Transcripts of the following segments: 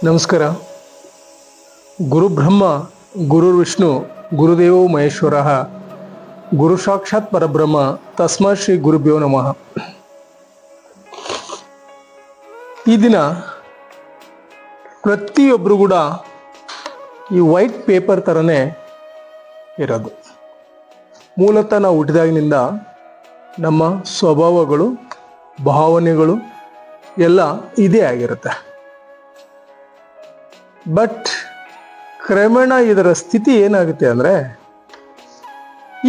ನಮಸ್ಕಾರ. ಗುರು ಬ್ರಹ್ಮ ಗುರು ವಿಷ್ಣು ಗುರುದೇವೋ ಮಹೇಶ್ವರ ಗುರು ಸಾಕ್ಷಾತ್ ಪರಬ್ರಹ್ಮ ತಸ್ಮಾ ಶ್ರೀ ಗುರುಭ್ಯೋ ನಮಃ. ಈ ದಿನ ಪ್ರತಿಯೊಬ್ಬರು ಕೂಡ ಈ ವೈಟ್ ಪೇಪರ್ ಥರನೇ ಇರೋದು. ಮೂಲತಃ ನಾವು ಹುಟ್ಟಿದಾಗಿನಿಂದ ನಮ್ಮ ಸ್ವಭಾವಗಳು ಭಾವನೆಗಳು ಎಲ್ಲ ಇದೇ ಆಗಿರುತ್ತೆ. ಬಟ್ ಕ್ರಮೇಣ ಇದರ ಸ್ಥಿತಿ ಏನಾಗುತ್ತೆ ಅಂದರೆ,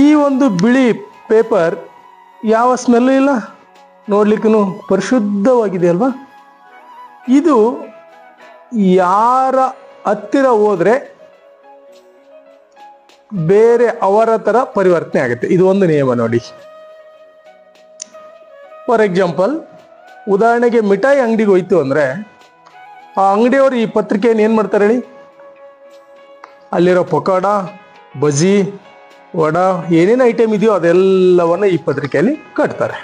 ಈ ಒಂದು ಬಿಳಿ ಪೇಪರ್ ಯಾವ ಸ್ಮೆಲ್ಲು ಇಲ್ಲ, ನೋಡ್ಲಿಕ್ಕೂ ಪರಿಶುದ್ಧವಾಗಿದೆ ಅಲ್ವಾ. ಇದು ಯಾರ ಹತ್ತಿರ ಹೋದರೆ ಬೇರೆ ಅವರ ಥರ ಪರಿವರ್ತನೆ ಆಗುತ್ತೆ. ಇದು ಒಂದು ನಿಯಮ ನೋಡಿ. ಫಾರ್ ಎಕ್ಸಾಂಪಲ್, ಉದಾಹರಣೆಗೆ ಮಿಠಾಯಿ ಅಂಗಡಿಗೆ ಹೋಯ್ತು ಅಂದರೆ, ಆ ಅಂಗಡಿಯವರು ಈ ಪತ್ರಿಕೆಯನ್ನು ಏನು ಮಾಡ್ತಾರೆ ಹೇಳಿ, ಅಲ್ಲಿರೋ ಪಕೋಡ, ಬಜ್ಜಿ, ವಡ, ಏನೇನು ಐಟಮ್ ಇದೆಯೋ ಅದೆಲ್ಲವನ್ನು ಈ ಪತ್ರಿಕೆಯಲ್ಲಿ ಕಟ್ತಾರೆ.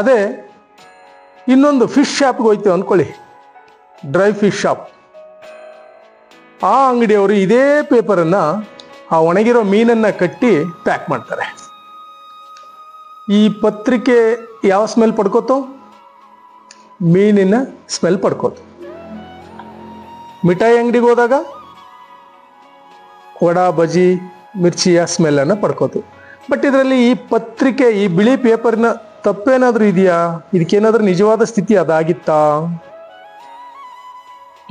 ಅದೇ ಇನ್ನೊಂದು ಫಿಶ್ ಶಾಪ್ಗೆ ಹೋಯ್ತು ಅಂದ್ಕೊಳ್ಳಿ, ಡ್ರೈ ಫಿಶ್ ಶಾಪ್, ಆ ಅಂಗಡಿಯವರು ಇದೇ ಪೇಪರನ್ನು ಆ ಒಣಗಿರೋ ಮೀನನ್ನು ಕಟ್ಟಿ ಪ್ಯಾಕ್ ಮಾಡ್ತಾರೆ. ಈ ಪತ್ರಿಕೆ ಯಾವ ಸ್ಮೆಲ್ ಪಡ್ಕೋತೋ? ಮೀನಿನ ಸ್ಮೆಲ್ ಪಡ್ಕೋತು. ಮಿಠಾಯಿ ಅಂಗಡಿಗೆ ಹೋದಾಗ ವಡ, ಬಜ್ಜಿ, ಮಿರ್ಚಿಯ ಸ್ಮೆಲ್ಲನ್ನು ಪಡ್ಕೋತು. ಬಟ್ ಇದರಲ್ಲಿ ಈ ಪತ್ರಿಕೆ, ಈ ಬಿಳಿ ಪೇಪರ್ನ ತಪ್ಪೇನಾದರೂ ಇದೆಯಾ? ಇದಕ್ಕೇನಾದ್ರೂ ನಿಜವಾದ ಸ್ಥಿತಿ ಅದಾಗಿತ್ತಾ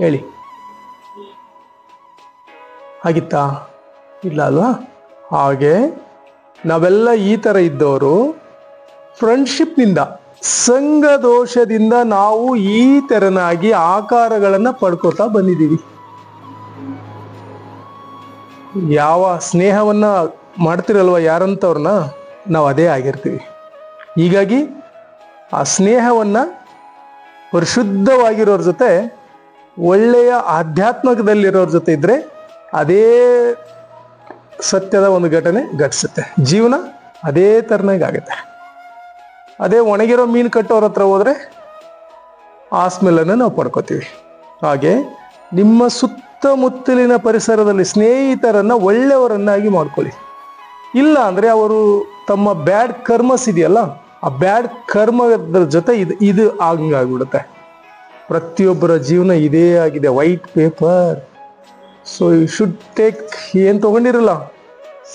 ಹೇಳಿ? ಆಗಿತ್ತಾ? ಇಲ್ಲ ಅಲ್ವಾ. ಹಾಗೆ ನಾವೆಲ್ಲ ಈ ಥರ ಇದ್ದವರು ಫ್ರೆಂಡ್ಶಿಪ್ನಿಂದ, ಸಂಘ ದೋಷದಿಂದ ನಾವು ಈ ತೆರನಾಗಿ ಆಕಾರಗಳನ್ನು ಪಡ್ಕೋತಾ ಬಂದಿದ್ದೀವಿ. ಯಾವ ಸ್ನೇಹವನ್ನ ಮಾಡ್ತಿರಲ್ವ ಯಾರಂತವ್ರನ್ನ, ನಾವು ಅದೇ ಆಗಿರ್ತೀವಿ. ಹೀಗಾಗಿ ಆ ಸ್ನೇಹವನ್ನ ಪರಿಶುದ್ಧವಾಗಿರೋರ ಜೊತೆ, ಒಳ್ಳೆಯ ಆಧ್ಯಾತ್ಮಕದಲ್ಲಿರೋರ ಜೊತೆ ಇದ್ರೆ ಅದೇ ಸತ್ಯದ ಒಂದು ಘಟನೆ ಘಟಿಸುತ್ತೆ. ಜೀವನ ಅದೇ ಥರನಾಗುತ್ತೆ. ಅದೇ ಒಣಗಿರೋ ಮೀನು ಕಟ್ಟೋರ ಹತ್ರ ಹೋದರೆ ಆ ಸ್ಮೆಲ್ಲನ್ನು ನಾವು ಪಡ್ಕೋತೀವಿ. ಹಾಗೆ ನಿಮ್ಮ ಸುತ್ತಮುತ್ತಲಿನ ಪರಿಸರದಲ್ಲಿ ಸ್ನೇಹಿತರನ್ನು ಒಳ್ಳೆಯವರನ್ನಾಗಿ ಮಾಡ್ಕೊಳ್ಳಿ. ಇಲ್ಲ ಅಂದರೆ ಅವರು ತಮ್ಮ ಬ್ಯಾಡ್ ಕರ್ಮಸ್ ಇದೆಯಲ್ಲ, ಆ ಬ್ಯಾಡ್ ಕರ್ಮದ ಜೊತೆ ಇದು ಹಂಗಾಗ್ಬಿಡುತ್ತೆ. ಪ್ರತಿಯೊಬ್ಬರ ಜೀವನ ಇದೇ ಆಗಿದೆ, white paper. So you should take, ಏನು ತೊಗೊಂಡಿರಲ್ಲ,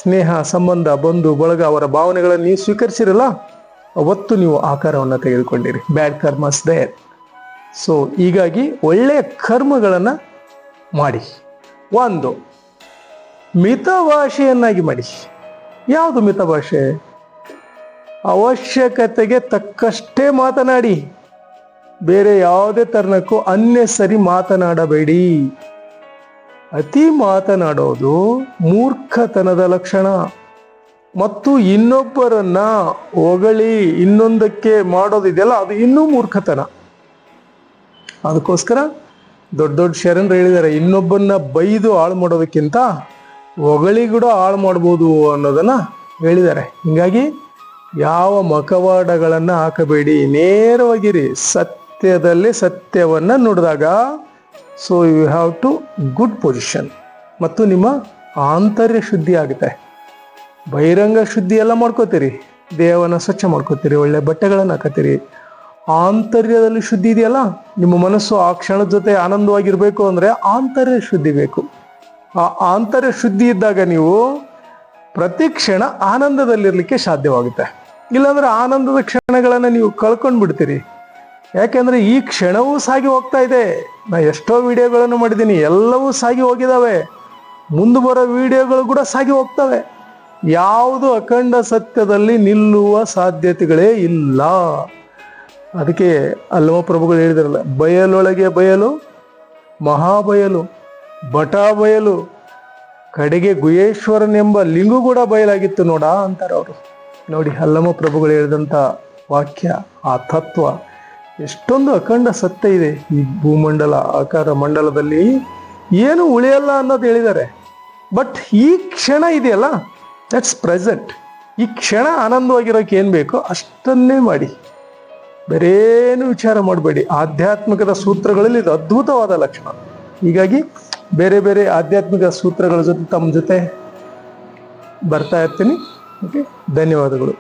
ಸ್ನೇಹ, ಸಂಬಂಧ, ಬಂಧು ಬಳಗ, ಅವರ ಭಾವನೆಗಳನ್ನು ನೀವು ಸ್ವೀಕರಿಸಿರಲ್ಲ, ಅವತ್ತು ನೀವು ಆಕಾರವನ್ನು ತೆಗೆದುಕೊಂಡಿರಿ. ಬ್ಯಾಡ್ ಕರ್ಮಸ್ ದೇರ್. ಸೊ ಹೀಗಾಗಿ ಒಳ್ಳೆಯ ಕರ್ಮಗಳನ್ನು ಮಾಡಿ. ಒಂದು ಮಿತಭಾಷೆಯನ್ನಾಗಿ ಮಾಡಿ. ಯಾವುದು ಮಿತಭಾಷೆ? ಅವಶ್ಯಕತೆಗೆ ತಕ್ಕಷ್ಟೇ ಮಾತನಾಡಿ, ಬೇರೆ ಯಾವುದೇ ತರನಕ್ಕೂ ಅನ್ನೆಸರಿ ಮಾತನಾಡಬೇಡಿ. ಅತಿ ಮಾತನಾಡೋದು ಮೂರ್ಖತನದ ಲಕ್ಷಣ. ಮತ್ತು ಇನ್ನೊಬ್ಬರನ್ನ ಹೊಗಳಿ ಇನ್ನೊಂದಕ್ಕೆ ಮಾಡೋದಿದೆಯಲ್ಲ, ಅದು ಇನ್ನೂ ಮೂರ್ಖತನ. ಅದಕ್ಕೋಸ್ಕರ ದೊಡ್ಡ ದೊಡ್ಡ ಶರಣರು ಹೇಳಿದ್ದಾರೆ, ಇನ್ನೊಬ್ಬನ್ನ ಬೈದು ಹಾಳು ಮಾಡೋದಕ್ಕಿಂತ ಹೊಗಳಿ ಕೂಡ ಹಾಳು ಮಾಡ್ಬೋದು ಅನ್ನೋದನ್ನ ಹೇಳಿದ್ದಾರೆ. ಹೀಗಾಗಿ ಯಾವ ಮಕವಾಡಗಳನ್ನು ಹಾಕಬೇಡಿ, ನೇರವಾಗಿರಿ. ಸತ್ಯದಲ್ಲಿ ಸತ್ಯವನ್ನ ನುಡಿದಾಗ, so you have to good position. ಮತ್ತು ನಿಮ್ಮ ಆಂತರ್ಯ ಶುದ್ಧಿ ಆಗುತ್ತೆ. ಬಹಿರಂಗ ಶುದ್ಧಿ ಎಲ್ಲ ಮಾಡ್ಕೋತೀರಿ, ದೇಹವನ್ನು ಸ್ವಚ್ಛ ಮಾಡ್ಕೋತೀರಿ, ಒಳ್ಳೆ ಬಟ್ಟೆಗಳನ್ನು ಹಾಕತ್ತೀರಿ. ಆಂತರ್ಯದಲ್ಲಿ ಶುದ್ಧಿ ಇದೆಯಲ್ಲ, ನಿಮ್ಮ ಮನಸ್ಸು ಆ ಕ್ಷಣದ ಜೊತೆ ಆನಂದವಾಗಿರ್ಬೇಕು ಅಂದರೆ ಆಂತರ್ಯ ಶುದ್ಧಿ ಬೇಕು. ಆ ಆಂತರ್ಯ ಶುದ್ಧಿ ಇದ್ದಾಗ ನೀವು ಪ್ರತಿ ಕ್ಷಣ ಆನಂದದಲ್ಲಿರ್ಲಿಕ್ಕೆ ಸಾಧ್ಯವಾಗುತ್ತೆ. ಇಲ್ಲಾಂದ್ರೆ ಆನಂದದ ಕ್ಷಣಗಳನ್ನು ನೀವು ಕಳ್ಕೊಂಡು ಬಿಡ್ತೀರಿ. ಯಾಕೆಂದ್ರೆ ಈ ಕ್ಷಣವೂ ಸಾಗಿ ಹೋಗ್ತಾ ಇದೆ. ನಾ ಎಷ್ಟೋ ವಿಡಿಯೋಗಳನ್ನು ಮಾಡಿದ್ದೀನಿ, ಎಲ್ಲವೂ ಸಾಗಿ ಹೋಗಿದ್ದಾವೆ. ಮುಂದೆ ಬರೋ ವಿಡಿಯೋಗಳು ಕೂಡ ಸಾಗಿ ಹೋಗ್ತವೆ. ಯಾವುದು ಅಖಂಡ ಸತ್ಯದಲ್ಲಿ ನಿಲ್ಲುವ ಸಾಧ್ಯತೆಗಳೇ ಇಲ್ಲ. ಅದಕ್ಕೆ ಅಲ್ಲಮ ಪ್ರಭುಗಳು ಹೇಳಿದಾರಲ್ಲ, ಬಯಲೊಳಗೆ ಬಯಲು, ಮಹಾಬಯಲು, ಬಟ ಬಯಲು, ಕಡೆಗೆ ಗುಹೇಶ್ವರನೆಂಬ ಲಿಂಗು ಕೂಡ ಬಯಲಾಗಿತ್ತು ನೋಡ ಅಂತಾರೆ ಅವರು. ನೋಡಿ, ಅಲ್ಲಮ ಪ್ರಭುಗಳು ಹೇಳಿದಂಥ ವಾಕ್ಯ, ಆ ತತ್ವ ಎಷ್ಟೊಂದು ಅಖಂಡ ಸತ್ಯ ಇದೆ. ಈ ಭೂಮಂಡಲ, ಆಕಾರ ಮಂಡಲದಲ್ಲಿ ಏನು ಉಳಿಯಲ್ಲ ಅನ್ನೋದು ಹೇಳಿದ್ದಾರೆ. ಬಟ್ ಈ ಕ್ಷಣ ಇದೆಯಲ್ಲ, ದಟ್ಸ್ ಪ್ರೆಸೆಂಟ್. ಈ ಕ್ಷಣ ಆನಂದವಾಗಿರೋಕೆ ಏನು ಬೇಕೋ ಅಷ್ಟನ್ನೇ ಮಾಡಿ. ಬೇರೇನು ವಿಚಾರ ಮಾಡಬೇಡಿ. ಆಧ್ಯಾತ್ಮಿಕದ ಸೂತ್ರಗಳಲ್ಲಿ ಇದು ಅದ್ಭುತವಾದ ಲಕ್ಷಣ. ಹೀಗಾಗಿ ಬೇರೆ ಬೇರೆ ಆಧ್ಯಾತ್ಮಿಕ ಸೂತ್ರಗಳ ಜೊತೆ ತಮ್ಮ ಜೊತೆ ಬರ್ತಾ ಇರ್ತೀನಿ. ಓಕೆ, ಧನ್ಯವಾದಗಳು.